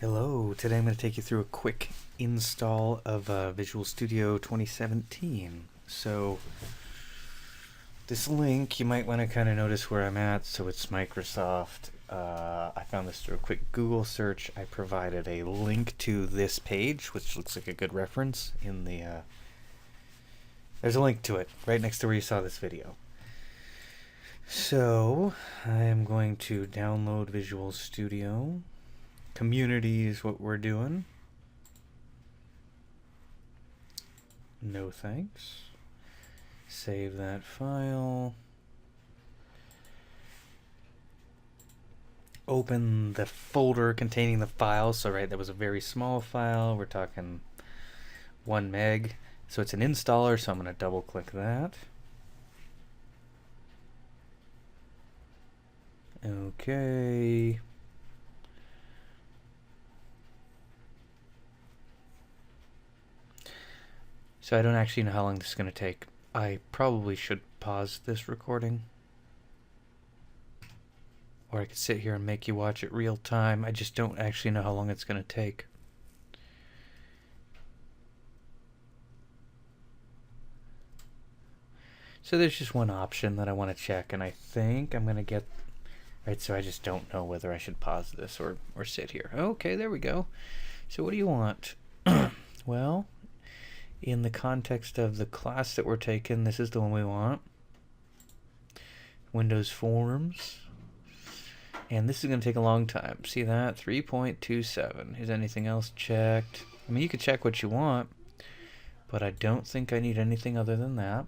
Hello, today I'm going to take you through a quick install of Visual Studio 2017. So this link, you might want to kind of notice where I'm at. So it's Microsoft. I found this through a quick Google search. I provided a link to this page, which looks like a good reference in the... there's a link to it right next to where you saw this video. So I am going to download Visual Studio. Community is what we're doing. No thanks. Save that file. Open the folder containing the file. So right, that was a very small file. We're talking 1 meg. So it's an installer, so I'm going to double click that. Okay. So I don't actually know how long this is going to take. I probably should pause this recording. Or I could sit here and make you watch it real time. I just don't actually know how long it's going to take. So there's just one option that I want to check, and I think I'm going to get... Right, so I just don't know whether I should pause this or sit here. Okay, there we go. So what do you want? Well... in the context of the class that we're taking, this is the one we want. Windows Forms. And this is going to take a long time. See that? 3.27. Is anything else checked? I mean, you could check what you want, but I don't think I need anything other than that.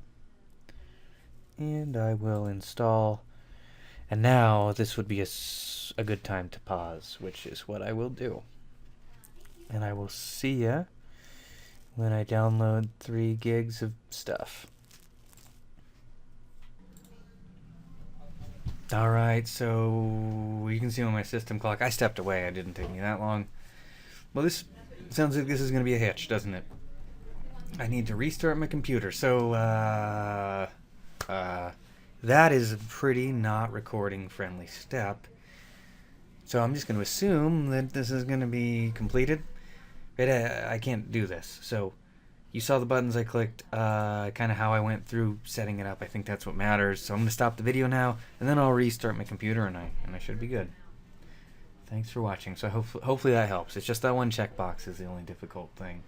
And I will install. And now this would be a good time to pause, which is what I will do. And I will see ya when I download 3 gigs of stuff. Alright, so you can see on my system clock, I stepped away, it didn't take me that long. Well, this sounds like this is going to be a hitch, doesn't it? I need to restart my computer, so that is a pretty not recording friendly step. So I'm just going to assume that this is going to be completed. But I can't do this. So you saw the buttons I clicked, kind of how I went through setting it up. I think that's what matters. So I'm going to stop the video now, and then I'll restart my computer, and I should be good. Thanks for watching. So hopefully that helps. It's just that one checkbox is the only difficult thing.